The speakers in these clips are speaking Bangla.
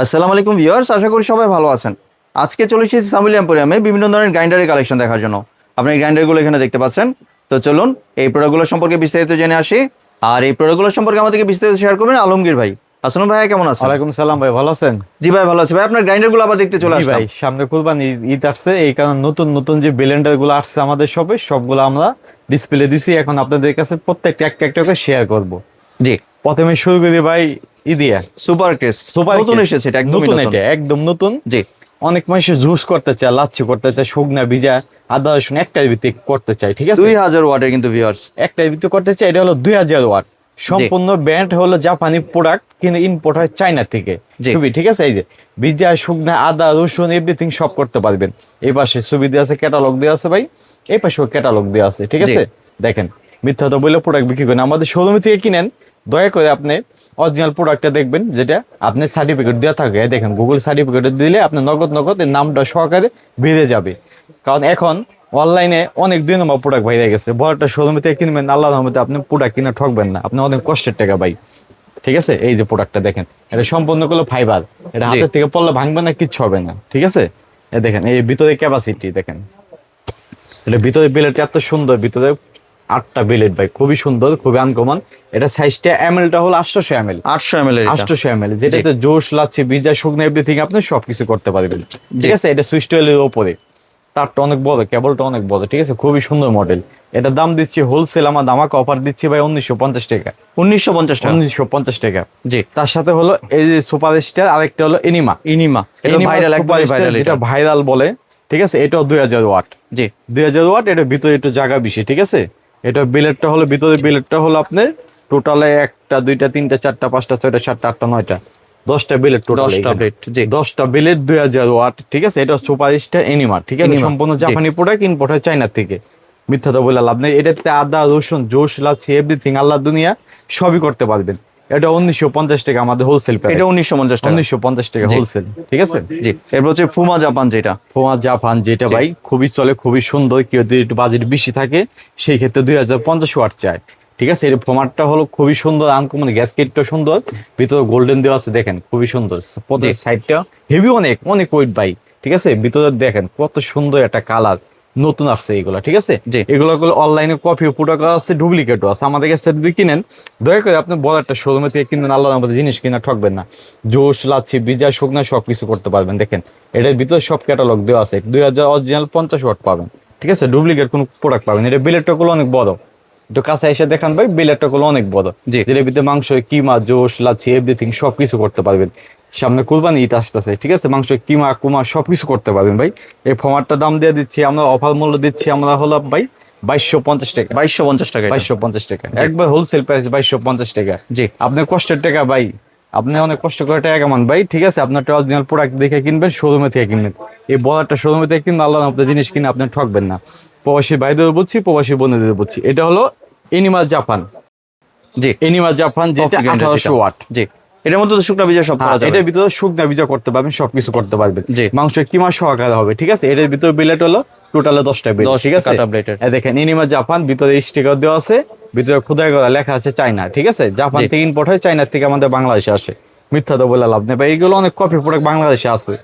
আসসালামু আলাইকুম ভিউয়ার্স, আশা করি সবাই ভালো আছেন। আজকে চলে এসেছি সামিল এম্পোরিয়ামে বিভিন্ন ধরনের গ্রাইন্ডারের কালেকশন দেখার জন্য। আপনি এই গ্রাইন্ডারগুলো এখানে দেখতে পাচ্ছেন। তো চলুন এই প্রোডাক্টগুলো সম্পর্কে বিস্তারিত জেনে আসি। আর এই প্রোডাক্টগুলো সম্পর্কে আমাদেরকে বিস্তারিত শেয়ার করবেন আলমগীর ভাই। আসসালামু ভাই, কেমন আছেন? ওয়ালাইকুম সালাম ভাই, ভালো আছেন? জি ভাই, ভালো আছি ভাই। আপনার গ্রাইন্ডারগুলো আবার দেখতে চলে জি আসলাম। ভাই, সামনে কুরবানি ঈদ আসছে, এই কারণে নতুন নতুন যে ব্লেন্ডার গুলো আসছে আমাদের শপে সবগুলো আমরা ডিসপ্লে দিছি। এখন আপনাদের কাছে প্রত্যেকটা একটা একটা করে শেয়ার করব। জি, প্রথমে শুরু করি ভাই ইদিয়া সুপার ক্রেস্ট নতুন এসেছে, এটা একদম নতুন, নতুন। এটা একদম নতুন। জি অনেক মানুষ জুস করতে চায়, লাচ্ছি করতে চায়, শুকনা ভিজা আদা রসুন একটার ভিত্তিক করতে চায়, ঠিক আছে? 2000 ওয়াটের কিন্তু ভিউয়ার্স। একটার ভিত্তিক করতে চায়, এটা হলো 2000 ওয়াট। সম্পূর্ণ ব্র্যান্ড হলো জাপানি প্রোডাক্ট, কিন্তু ইম্পোর্ট হয় চায়না থেকে। জি। খুবই ঠিক আছে। এই যে ভিজা শুকনা আদা রসুন এভরিথিং সব করতে পারবেন। এই পাশে ছবি দেওয়া আছে, ক্যাটালগ দেওয়া আছে ভাই। এই পাশেও ক্যাটালগ দেওয়া আছে, ঠিক আছে? দেখেন, মিথ্যা তো বলে প্রোডাক্ট বিক্রি করেন, আমাদের শোরুম থেকে কিনেন। দয়া করে আপনি অরিজিনাল প্রোডাক্টটা দেখবেন, যেটা আপনার সার্টিফিকেট দেওয়া থাকে। দেখেন, গুগল সার্টিফিকেট দিলে আপনার নগদ নগদ এর নামটা সহকারে বেড়ে যাবে। কারণ এখন অনলাইনে অনেক 2 নম্বর প্রোডাক্ট বাইরে গেছে। বড়টা শোরুম থেকে কিনবেন, আল্লাহর রহমতে আপনি প্রোডাক্ট কিনে ঠকবেন না, আপনি অনেক কষ্টের টাকা ভাই। ঠিক আছে? এই যে প্রোডাক্টটা দেখেন, এটা সম্পূর্ণ করলো ফাইবার, এটা হাতের থেকে পড়লে ভাঙবে না, কিচ্ছু হবে না, ঠিক আছে? এই দেখেন, এই ভিতরে ক্যাপাসিটি দেখেন, এটা ভিতরে বিলেট এত সুন্দর, ভিতরে 8টা বিলেট ভাই, খুবই সুন্দর, খুবই আনকমন। এটা সাইজটা এমএলটা হলো 800 এমএল। 800 ml এর এটা। 800 এমএল, যেটাতে জোশ লাচ্ছি ভিজা শুকনো এভরিথিং আপনি সবকিছু করতে পারবেন, ঠিক আছে? এটা সুইচ টোয়েলের উপরে, তারটা অনেক বড়, কেবলটা অনেক বড়, ঠিক আছে? খুবই সুন্দর মডেল। এটা দাম দিচ্ছি হোলসেল, আমার দামাকে অফার দিচ্ছি ভাই 1950 টাকা। 1950 টাকা। 1950 টাকা। জি। তার সাথে হলো এই যে সুপার স্টার, আরেকটা হলো এনিমা। ইনিমা, এটা ভাইরাল, একদম ভাইরাল, যেটা ভাইরাল বলে, ঠিক আছে? এটাও 2000 ওয়াট। জি 2000 ওয়াট, এটা ভিতরে একটু জায়গা বেশি, ঠিক আছে? এটা বিলেটটা হলো, ভিতরে বিলেটটা হলো আপনার টোটালে 1টা 2টা 3টা 4টা 5টা 6টা 7টা 8টা 9টা 10টা বিলেট, টোটাল 10টা বিলেট। জি 10টা বিলেট 2000 ওয়াট, ঠিক আছে? এটা সুপার স্টার এনিমা, ঠিক আছে? এনিমা, সম্পূর্ণ জি। জাপানি প্রোডাক্ট, ইম্পোর্ট হয় চায়না থেকে। মিথ্যা তো বলে লাভ নেই, এটাতে আদা রসুন জোশ লাচ্ছি এভরিথিং আল্লাহ দুনিয়া সবই করতে পারবেন। এটা 1950 টাকা আমাদের হোলসেল প্রাইস। এটা 1950 টাকা। 1950 টাকা জি। হোলসেল, ঠিক আছে? জি, এরপর হচ্ছে ফুমা জাপান, যেটা ফোমা জাপান, যেটা জি। ভাই খুবই চলে, খুবই সুন্দর। কেউ যদি একটু বাজেট বেশি থাকে সেই ক্ষেত্রে 2050 ওয়াট চায়, ঠিক আছে? এর ফোমারটা হলো খুবই সুন্দর, আনকমন, গ্যাসকেটটা সুন্দর, ভিতরে গোল্ডেন দেওয়া আছে, দেখেন খুবই সুন্দর। পদের সাইডটা হেভি, অনেক অনেক ওয়েট ভাই, ঠিক আছে? ভিতরে দেখেন কত সুন্দর একটা কালার, নতুন আসছে এগুলো, ঠিক আছে? জি। এগুলো অনলাইনে কপি প্রোডাক্ট আছে, ডুপ্লিকেটও আছে। আমাদের কাছে যদি কিনেন, দয়া করে আপনি বড় একটা শোরুমে থেকে কিনবেন, আল্লাহর আমাদের জিনিস কিনা ঠকবেন না। জোশ লাচ্ছি বিজা শুকনা সবকিছু করতে পারবেন। দেখেন, এটার ভিতরে সব ক্যাটালগ দেওয়া আছে। 2000 অরিজিনাল 50 ওয়াট পাবেন, ঠিক আছে? ডুপ্লিকেট কোনো প্রোডাক্ট পাবেন। এটা বিলেটটা গুলো অনেক বড়, একটু কাছে এসে দেখান ভাই, বিলেটটা গুলো অনেক বড়। জি। যেটার ভিতরে মাংস, কিমা, জোশ লাচ্ছি এভরিথিং সবকিছু করতে পারবেন। সামনে কুরবানি ঈদ আসতেছে, ঠিক আছে? মাংস কিমা কুমা সবকিছু করতে পারবেন ভাই। এই ফরম্যাটটা দাম দিয়ে দিচ্ছি আমরা, অফার মূল্য দিচ্ছি আমরা হলো ভাই 2250 টাকা। 2250 টাকা এটা। 2250 টাকা, একবার হোলসেল প্রাইস 2250 টাকা। জি। আপনার কষ্টের টাকা ভাই, আপনি অনেক কষ্ট করে টাকা কামান ভাই, ঠিক আছে? আপনার অরিজিনাল প্রোডাক্ট দেখে কিনবেন, শোরুমে থেকে কিনবেন। এই বড় একটা শোরুমে থেকে কিনবেন, আল্লাহ আপনার জিনিস কিনে আপনি ঠকবেন না। প্রবাসী ভাইদের বুঝছি, প্রবাসী বোনদের বুঝছি। এটা হলো এনিমা জাপান। জি, এনিমা জাপান, যেটা Coffee grinder 1800 ওয়াট। জি, এটার মধ্যে তো শুকনা বীজা সব করা যাবে। এটার ভিতরে শুকনা ভিজা করতে পারবেন, সবকিছু করতে পারবেন। জি। মাংস কিমা সহকারে হবে, ঠিক আছে? এটার ভিতরে বিলেট হলো টোটালে 10টা বিলেট, 10 ঠিক আছে? কাটা প্লেটের। এই দেখেন, এনিমা জাপান, ভিতরে স্টিকার দেওয়া আছে, ভিতরে খোদাই করা লেখা আছে চায়না, ঠিক আছে? জাপান জি। থেকে ইম্পোর্ট হয়, চায়না থেকে আমাদের বাংলাদেশে আসে। মিথ্যা তো বলে লাভ নেই ভাই, এইগুলো অনেক কপি প্রোডাক্ট বাংলাদেশে আছে,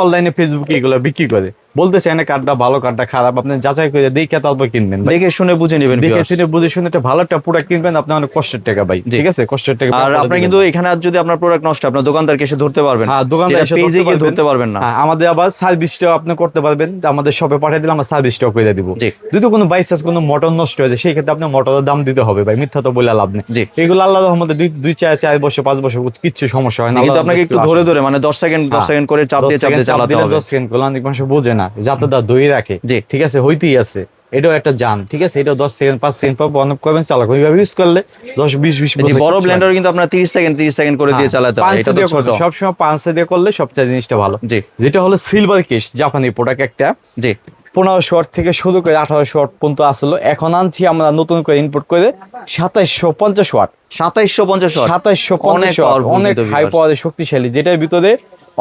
অনলাইনে ফেসবুকে এগুলো বিক্রি করে। বলতে চাই না কার্ডটা ভালো কার্ডটা খারাপ, আপনি যাচাই করে দেখে তারপর কিনবেন ভাই। দেখে শুনে বুঝে নেবেন দেখে viewers। শুনে বুঝে শুনে একটা ভালো একটা প্রোডাক্ট কিনবেন, আপনার অনেক কষ্টের টাকা ভাই, জি। ঠিক আছে? কষ্টের টাকা আর আপনি কিন্তু এখানে আজ যদি আপনার প্রোডাক্ট নষ্ট হয়, আপনার দোকানদারকে এসে ধরতে পারবেন। হ্যাঁ, দোকানদার যেটা এসে পেজে গিয়ে ধরতে পারবেন না। হ্যাঁ, আমাদের আবার সার্ভিসটাও আপনি করতে পারবেন, আমাদের শপে পাঠিয়ে দিলে আমরা সার্ভিসটাও করে দিব। জি। যদি কোনো বাইচান্স কোনো মোটর নষ্ট হয়ে যায়, সেই ক্ষেত্রে আপনি মোটরের দাম দিতে হবে ভাই, মিথ্যা তো বলে লাভ নেই। জি। এগুলো আল্লাহর রহমতে 2 4 বছর 5 বছর কিচ্ছু সমস্যা হয় না। কিন্তু আপনাকে একটু ধরে ধরে, মানে 10 সেকেন্ড 10 সেকেন্ড করে চাপ দিয়ে চালাতে হবে। 10 সেকেন্ড করলে অনেক মানুষ বোঝে না, যাতে দা দই রাখে, জি। ঠিক আছে? হইতেই আছে, এটাও একটা জান, ঠিক আছে? এটাও 10 সেকেন্ড 5 সেকেন্ড পর বন্ধ করবেন, চালাবেন। ওইভাবে ইউজ করলে 10 20 20 জি, বড় ব্লেন্ডার কিন্তু আপনার 30 সেকেন্ড করে দিয়ে চালাতে হয়। এটা তো ছোট। সবসময় 5 দিয়ে করলে সবচেয়ে জিনিসটা ভালো। জি। যেটা হলো সিলভার কেস, জাপানি প্রোডাক্ট একটা, জি 1500 ওয়াট থেকে শুরু করে 1800 ওয়াট পর্যন্ত আসলো। এখন আনছি আমরা নতুন করে ইনপুট করে 2750 ওয়াট। 2750 ওয়াট। 2750 ওয়াট, অনেক হাই পাওয়ারের শক্তিশালী, যেটার ভিতরে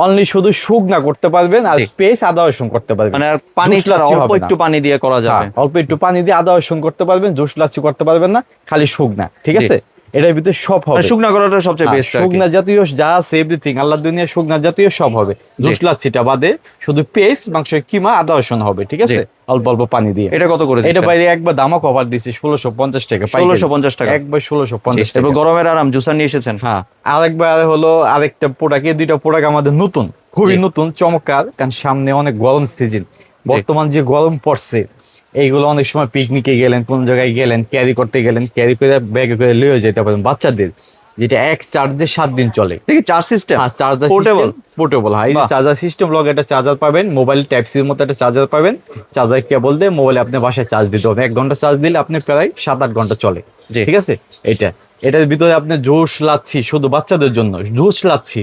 অনলি শুধু শুকনা করতে পারবেন আর জি। পেস্ট আদা রসুন করতে পারবেন। মানে আর পানি জুস ছাড়া লাচ্ছি অল্প হবে না। একটু পানি দিয়ে করা যাবে। অল্প একটু পানি দিয়ে আদা রসুন করতে পারবেন, জুস লাচ্ছি করতে পারবেন না, খালি শুকনা, ঠিক জি। আছে? এটার ভিতরে সব হবে। শুকনা করাটা সবচেয়ে বেস্ট। শুকনা জাতীয় যা আছে এভরিথিং আল্লাহ দুনিয়া শুকনা জাতীয় সব হবে। জুস লাচ্ছিটা বাদে শুধু পেস্ট, মাংস, কিমা, আদা রসুন হবে, ঠিক আছে, অল্প অল্প পানি দিয়ে। এটা কত করে? এটা বাইরে একবার দামা কভার দিছি 1650 টাকা। 1650 টাকা একবার 1650 টাকা। এবার গরমের আরাম জুসার নিয়ে এসেছেন। হ্যাঁ, আরেকবার হলো আরেকটা প্রোডাক্ট, এই দুইটা প্রোডাক্ট আমাদের নতুন, খুবই নতুন, চমৎকার। কারণ সামনে অনেক গরম সিজন, বর্তমান যে গরম পড়ছে, এইগুলো অনেক সময় পিকনিকে গেলেন, কোন জায়গায় গেলেন, ক্যারি করতে গেলেন, ক্যারি করে ব্যাগে করে লিয়ে যেতে পারেন বাচ্চাদের, যেটা এক চার্জে 7 দিন চলে। দেখি charge system, charger portable. Portable, এই চার্জার সিস্টেম লগ একটা চার্জার পাবেন, মোবাইল টাইপ সির মতো একটা চার্জার পাবেন। চার্জার কেবল দিয়ে মোবাইলে আপনি বাসায় চার্জ দিতে হবে। 1 ঘন্টা চার্জ দিলে আপনি প্রায় 7-8 ঘন্টা চলে, ঠিক আছে। এটার ভিতরে আপনি জুস লাচ্ছি, শুধু বাচ্চাদের জন্য জুস লাচ্ছি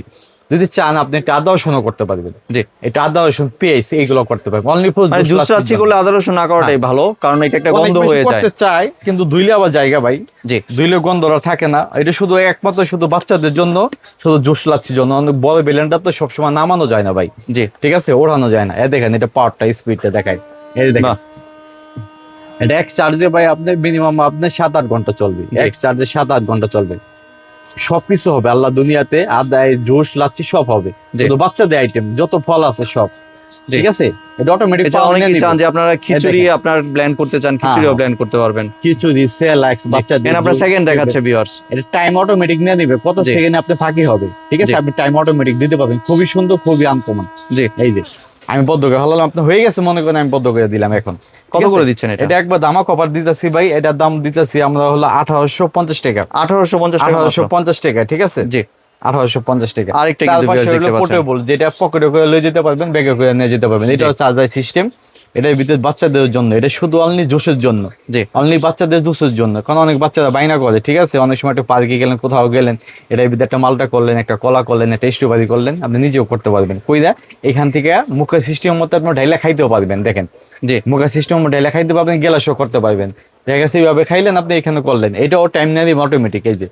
যদি চান আপনি একটা আদা রসুন করতে পারবেন। জি, এটা আদা রসুন পেস্ট এইগুলো করতে পারবেন। অনলি ফর জুস লাচ্ছি করলে আদা রসুন না করাটাই ভালো, কারণ এটা একটা গন্ধ হয়ে যায়। করতে চাই কিন্তু ধুইলে আবার জায়গা ভাই, জি, ধুইলে গন্ধটা থাকে না। এটা শুধু একমাত্র শুধু বাচ্চাদের জন্য, শুধু জুস লাচ্ছির জন্য। অনেক বড় ব্লেন্ডার তো সবসময় নামানো যায় না ভাই, জি, ঠিক আছে, ওড়ানো যায় না। দেখেন এটা পাওয়ারটা, স্পিডটা দেখায়, এই দেখেন। এটা এক চার্জে ভাই আপনি মিনিমাম আপনি 7-8 ঘন্টা চলবে। এক চার্জে 7-8 ঘন্টা চলবে, সবকিছু হবে আল্লাহ দুনিয়াতে। আদায় জুস লাচ্ছি সব হবে, শুধু বাচ্চাদের আইটেম যত ফল আছে সব, ঠিক আছে। এটা অটোমেটিক অনেকেই চান যে আপনারা খিচুড়ি আপনার ব্লেন্ড করতে চান, খিচুড়িও ব্লেন্ড করতে পারবেন। খিচুড়ি, সেলাক্স, বাচ্চাদের। এখানে আপনার সেকেন্ড দেখাচ্ছে ভিউয়ার্স, এটা টাইম অটোমেটিক নিয়ে নিবে কত সেকেন্ডে আপনি ফাঁকি হবে, ঠিক আছে। আপনি টাইম অটোমেটিক দিতে পারবেন, খুবই সুন্দর, খুবই আনকমন। জি, এই যে আমি বদ্ধ করে হলাম, আপনি হয়ে গেছে মনে করেন, আমি বদ্ধ করে দিলাম। এখন কত করে দিচ্ছেন এটা? এটা একবার দামা কভার দিতেছি ভাই, এটার দাম দিতেছি আমরা হলো 1850 টাকা। 1850 টাকা, ঠিক আছে। জি, 1850 টাকা। আরেকটা কিন্তু ভিউয়ার্স দেখতে পাচ্ছেন, পোর্টেবল, যেটা পকেটে করে লয়ে যেতে পারবেন, ব্যাগে করে নিয়ে যেতে পারবেন। এটা চার্জার সিস্টেম, এটার ভিতরে বাচ্চাদের জন্য, এটা শুধু অনলি জুসের জন্য, জি, অনলি বাচ্চাদের জুসের জন্য। কারণ অনেক বাচ্চারা বাইনা করে, ঠিক আছে, অনেক সময় একটা পার্কে গেলেন, কোথাও গেলেন, এটার ভিতরে একটা মালটা করলেন, একটা কলা করলেন, একটা স্ট্রবেরি করলেন, আপনি নিজেও করতে পারবেন। কইরা এখান থেকে মুখের সিস্টেম মতো আপনি ঢাইলা খাইতেও পারবেন। দেখেন, জি, মুখের সিস্টেম মতো ঢাইলা খাইতে পারবেন, গেলাসও করতে পারবেন। দেখা গেছে এইভাবে খাইলেন, আপনি এখানে করলেন, এটাও টাইম নিয়ে দিবে অটোমেটিক। এই যে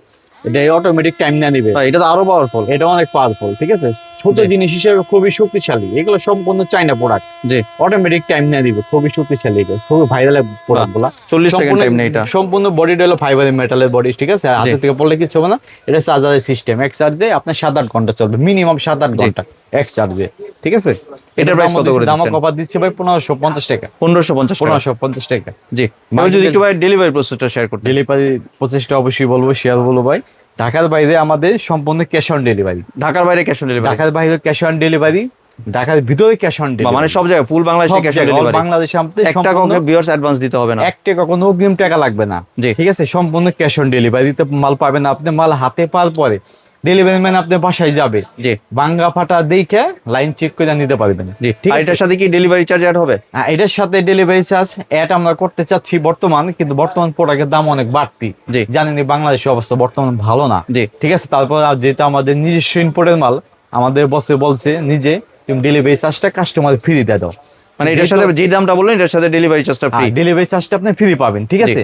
এটা অটোমেটিক টাইম নিয়ে নিবে, এটা তো আরো পাওয়ারফুল, এটা অনেক পাওয়ারফুল, ঠিক আছে। ছোট জিনিস হিসেবে খুবই শক্তিশালী, এগুলো সম্পূর্ণ চাইনা প্রোডাক্ট। জি, অটোমেটিক টাইম নিয়ে দিবে, খুবই শক্তিশালী, এগুলো খুবই ভাইরাল প্রোডাক্ট গুলা। 40 সেকেন্ড টাইম নেই। এটা সম্পূর্ণ বডি হলো ফাইবার মেটালের বডি, ঠিক আছে। আর হাতে থেকে পড়লে কিছু হবে না। এটা চার্জারের সিস্টেম, এক চার্জে আপনার 7-8 ঘন্টা চলবে, মিনিমাম 7-8 ঘন্টা এক চার্জে, ঠিক আছে। এটার প্রাইস কত করে দাম দিচ্ছেন? কভার দিচ্ছে ভাই 1550 টাকা। 1550 টাকা। জি, আমি যদি একটু ভাই ডেলিভারি প্রসেসটা শেয়ার করতে। ডেলিভারি প্রসেসটা অবশ্যই বলবো, শেয়ার বলবো ভাই। ঢাকার বাইরে আমাদের সম্পূর্ণ ক্যাশ অন ডেলিভারি। ঢাকার বাইরে ক্যাশ অন ডেলিভারি? ঢাকার বাইরে ক্যাশ অন ডেলিভারি, ঢাকার ভিতরে ক্যাশ অন ডেলিভারি, মানে সব জায়গায় ফুল বাংলাদেশে ক্যাশ অন ডেলিভারি। বাংলাদেশে আপনি 1 টাকা ওকে ভিউয়ার্স অ্যাডভান্স দিতে হবে না, 1 টাকা কোনো অগ্রিম টাকা লাগবে না, ঠিক আছে। সম্পূর্ণ ক্যাশ অন ডেলিভারিতে মাল পাবেন আপনি। মাল হাতে পাওয়ার পরে ডেলিভারি ম্যান আপনার বাসায় যাবে, জি, ভাঙ্গা ফাটা দেখে লাইন চেক করে নিতে পারবেন, জি। ঠিক আর আছে। এটার সাথে কি ডেলিভারি চার্জ অ্যাড হবে? এটার সাথে ডেলিভারি চার্জ অ্যাড আমরা করতে চাচ্ছি বর্তমান, কিন্তু বর্তমান প্রোডাক্টের দাম অনেক বাড়তি, জি, জানেন বাংলাদেশের অবস্থা বর্তমান ভালো না, জি, ঠিক আছে। তারপর যেহেতু আমাদের নিজস্ব ইম্পোর্টের মাল, আমাদের বসে বলছে নিজে তুমি ডেলিভারি চার্জটা কাস্টমার ফ্রি দিয়ে দাও। মানে এটার সাথে যে দামটা বললেন এটার সাথে ডেলিভারি চার্জটা ফ্রি, ডেলিভারি চার্জটা আপনি ফ্রি পাবেন, ঠিক আছে।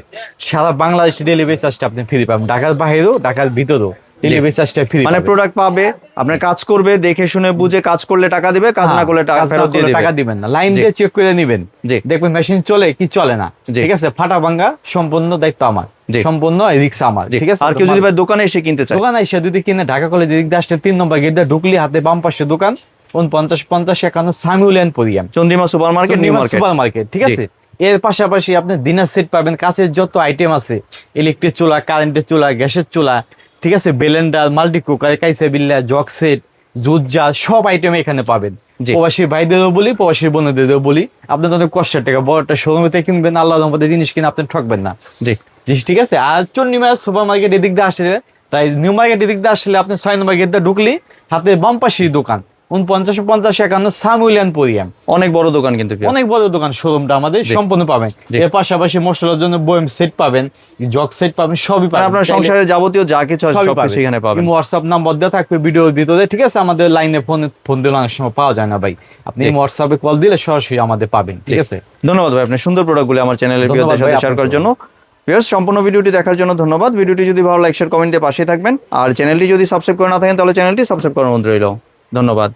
সারা বাংলাদেশে ডেলিভারি চার্জটা আপনি ফ্রি পাবেন, ঢাকার বাইরেও ঢাকার ভিতরেও ডেলিভারি চার্জটা ফ্রি। মানে প্রোডাক্ট পাবে, আপনার কাজ করবে, দেখে শুনে বুঝে কাজ করলে টাকা দিবে, কাজ না করলে টাকা ফেরত দিয়ে দিবে। টাকা দিবেন না, লাইন দিয়ে চেক করে নেবেন, দেখবেন মেশিন চলে কি চলে না, ঠিক আছে। ফাটা ভাঙ্গা সম্পূর্ণ দায়িত্ব আমার, সম্পূর্ণ রিস্ক আমার, ঠিক আছে। আর কেউ যদি ভাই দোকানে এসে কিনতে চায়, দোকানে এসে যদি কিনে ঢাকা কলেজের দিক দিয়ে আসতে 3 নম্বর গেট দিয়ে ঢুকলি হাতে বাম পাশে দোকান 49-50-51 সামিউলিয়ান পরিয়াম, Chandrima super market, new market, super market, ঠিক আছে। এর পাশাপাশি আপনি ডিনার সেট পাবেন, কাছের যত আইটেম আছে, ইলেকট্রিক চুলা, কারেন্টের চুলা, গ্যাসের চুলা, ঠিক আছে, ব্লেন্ডার, মাল্টি কুকার, কাইসা বিল্লা, জগ সেট, জুস জার, সব আইটেম এখানে পাবেন। প্রবাসী ভাইদেরও বলি, প্রবাসী বোনদেরও বলি, আপনাদের অনেক কষ্টের টাকা বড় একটা শোরুমে থেকে কিনবেন, আল্লাহর রহমতে জিনিস কিনে আপনি ঠকবেন না, জি, ঠিক আছে। আর চন্ডিমা সুপার মার্কেট এদিক দিয়ে আসলে, তাই নিউ মার্কেট এদিক দিয়ে আসলে আপনি 6 নম্বর গেট দিয়ে ঢুকলি হাতে বাম পাশে দোকান 49-50-51 সামিউলিয়ান পরিয়াম, অনেক বড় দোকান, কিন্তু অনেক বড় দোকান। শোরুমটা আমাদের সম্পূর্ণ পাবেন। এর পাশাপাশি মশলার জন্য বয়েম সেট পাবেন, জগ সেট পাবেন, সবই পাবেন। আপনার সংসারের যাবতীয় যা কিছু আছে সব কিছু এখানে পাবেন। হোয়াটসঅ্যাপ নাম্বার দেওয়া থাকবে ভিডিওর ভিতরে, ঠিক আছে। আমাদের লাইনে ফোন দিলে অনেক সময় পাওয়া যায় না ভাই, আপনি হোয়াটসঅ্যাপে কল দিলে সরাসরি আমাদের পাবেন, ঠিক আছে। ধন্যবাদ ভাই আপনার সুন্দর প্রোডাক্টগুলো আমার চ্যানেলের ভিউয়ারদের সাথে শেয়ার করার জন্য। ভিউয়ার্স, সম্পূর্ণ ভিডিওটি দেখার জন্য ধন্যবাদ। ভিডিওটি যদি ভালো লাইক শেয়ার কমেন্ট দিয়ে পাশে থাকবেন, আর চ্যানেলটি যদি সাবস্ক্রাইব করে না থাকেন তাহলে চ্যানেলটি সাবস্ক্রাইব করার অনুরোধ রইল। ধন্যবাদ।